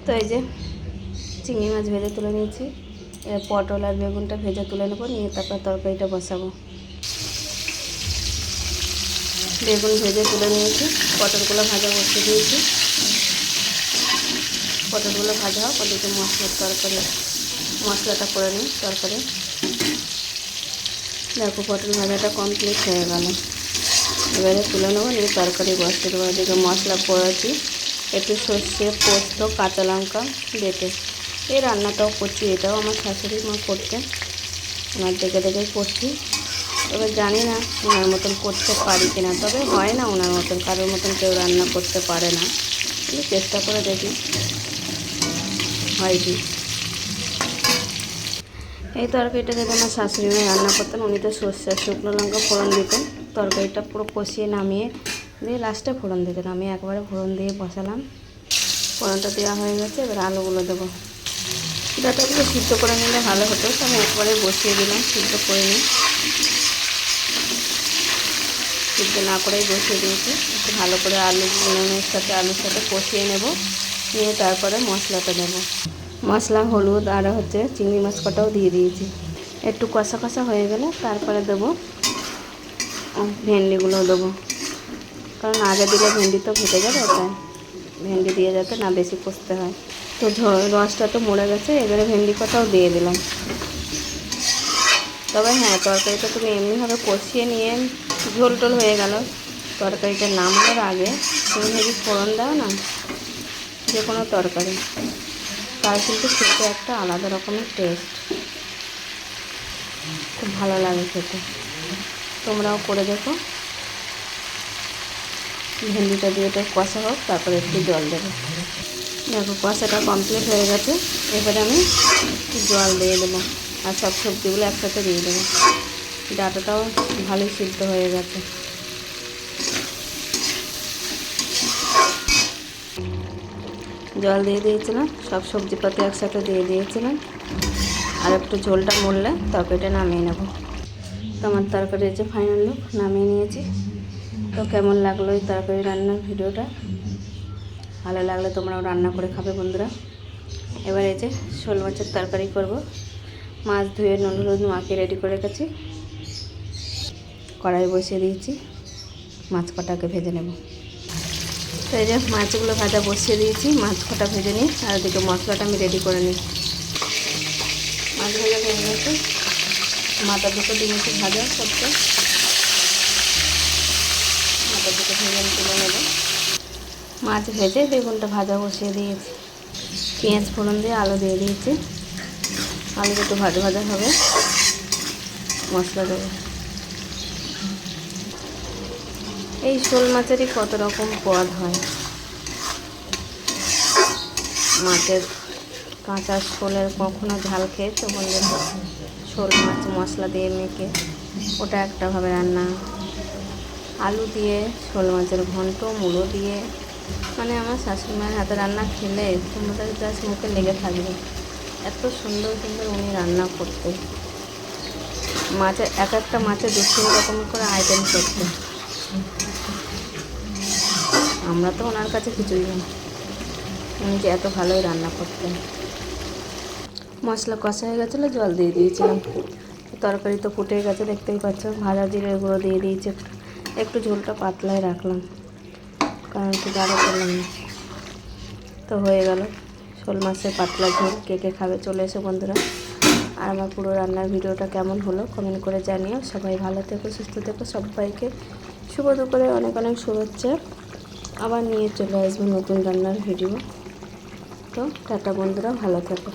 তো এই যে চিংড়ি মাছ ভেজে তুলে নিয়েছি, পটল আর বেগুনটা ভেজে তুলে নেবো, নিয়ে তারপর তরকারিটা বসাবো। বেগুন ভেজে তুলে নিয়েছি, পটলগুলো ভাজা বসিয়ে দিয়েছি। পটলগুলো ভাজা হোক, ওদিকে মশলাটা করে নিই তরকারি। দেখো পটল ভাজাটা কমপ্লিট হয়ে গেল, এবারে তুলে নেবো, নিয়ে তরকারি বসিয়ে দেবো। এদিকে মশলা করেছি, একটু সর্ষে, পোস্ত, কাঁচা লঙ্কা বেটে এই রান্নাটাও করছি। এটাও আমার শাশুড়ি মা করতেন, ওনার দেখে দেখেই করছি। তবে জানি না ওনার মতন করতে পারি কিনা, তবে হয় না ওনার মতন, কারোর মতন কেউ রান্না করতে পারে না, কিন্তু চেষ্টা করে দেখি হয় কি। এই তরকারিটা যদি আমার শাশুড়ি মা রান্না করতেন, উনি তো সর্ষে শুকনো লঙ্কা ফোড়ন দিতেন, তরকারিটা পুরো কষিয়ে নামিয়ে দিয়ে লাস্টে ফোড়ন দিতেন। আমি একবারে ফোড়ন দিয়ে বসালাম, ফোড়নটা দেওয়া হয়ে গেছে। এবার আলুগুলো দেবো, ডাটাগুলো সিদ্ধ করে নিলে ভালো হতো, তো আমি একবারে বসিয়ে দিলাম, সিদ্ধ করে নিই। সিদ্ধ না করেই বসিয়ে দিয়েছি। একটু ভালো করে আলুর সাথে কষিয়ে নেব, নিয়ে তারপরে মশলাটা দেবো। মশলা, হলুদ আর চিংড়ি মাছ কটাও দিয়ে দিয়েছি। একটু কষা কষা হয়ে গেলে তারপরে দেবো ভেন্ডিগুলো দেবো, কারণ আগে দিলে ভেন্ডি তো ফেটে যাবে, তাই ভেন্ডি দিয়ে যাতে না বেশি কষতে হয়। তো রসটা তো মরে গেছে, এবারে ভেন্ডি কটাও দিয়ে দিলাম। তবে হ্যাঁ, তরকারিটা তুমি এমনিভাবে কষিয়ে নিয়ে ঝোল টোল হয়ে গেল, তরকারিটা নামানোর আগে তুমি যদি ফোড়ন দাও না যে কোনো তরকারি, তার কিন্তু খেতে একটা আলাদা রকমের টেস্ট, খুব ভালো লাগে খেতে। তোমরাও করে দেখো। ভেন্ডিটা দিয়ে একটু কষা হোক, তারপরে একটু জল দেবো। দেখো কষাটা কমপ্লিট হয়ে গেছে, এবারে আমি জল দিয়ে দেবো আর সব সবজিগুলো একসাথে দিয়ে দেবো। ডাটাটাও ভালোই সিদ্ধ হয়ে গেছে। জল দিয়ে দিয়েছিলাম, সব সবজিপাতি একসাথে দিয়ে দিয়েছিলাম, আর একটু ঝোলটা মরলে তরকারিটা নামিয়ে নেব। তো আমার তরকারির যে ফাইনাল লুক, নামিয়ে নিয়েছি। তো কেমন লাগলো এই তরকারি রান্নার ভিডিওটা? ভালো লাগলে তোমরাও রান্না করে খাবে বন্ধুরা। এবার এই যে শোল মাছের তরকারি করব। মাছ ধুয়ে নুন হলুদ মাখিয়ে রেডি করে রেখেছি, কড়াই বসিয়ে দিয়েছি, মাছ কটাকে ভেজে নেব। তো এই যে মাছগুলো ভাজা বসিয়ে দিয়েছি, মাছ কটা ভেজে নিই, আর ওদিকে মশলাটা আমি রেডি করে নিই। মাছ ভাজা ভেজে নিয়েছি, মাথা দুটো দিয়েছি ভাজা করতে, মাথা দুটো ভেজে তুলে নেব। মাছ ভেজে বেগুনটা ভাজা বসিয়ে দিয়েছি, পেঁয়াজ ফোড়ন দিয়ে আলু দিয়ে দিয়েছি। আলু একটু ভাজা ভাজা হবে, মশলা দেবো। এই শোল মাছেরই কত রকম পদ হয়। মাছের কাঁচা শোলের কখনো ঝাল খেয়েছো বন্ধুরা? শোল মাছ মশলা দিয়ে মেখে ওটা একটাভাবে রান্না, আলু দিয়ে শোল মাছের ঘন্ট, মূলো দিয়ে, মানে আমার শাশুড়ি মায়ের হাতে রান্না খেলে তোমাদের জাস্ট মুখে লেগে থাকবে। এত সুন্দর সুন্দর উনি রান্না করতে, মাছের এক একটা মাছের 2-3 রকম করে আইটেম করতে। আমরা তো ওনার কাছে কিছুই না, উনি যে এত ভালোই রান্না করতেন। মশলা কষা হয়ে গেছিলো, জল দিয়ে দিয়েছিলাম। তরকারি তো ফুটে গেছে, দেখতেই পাচ্ছ। ভাজা জিরের গুঁড়ো দিয়ে দিয়েছি, একটু ঝোলটা পাতলাই রাখলাম, কারণ একটু গাঢ় করলাম না। তো হয়ে গেল শোল মাছের পাতলা ঝোল। কে কে খাবে চলে এসো বন্ধুরা। আর আমার পুরো রান্নার ভিডিওটা কেমন হলো কমেন্ট করে জানিও। সবাই ভালো থেকো, সুস্থ থেকো। সবাইকে শুভ দুপুরে অনেক অনেক শুভেচ্ছা। আবার নিয়ে চলে আসবো নতুন রান্নার ভিডিও। তো টাটা বন্ধুরা, ভালো থেকো।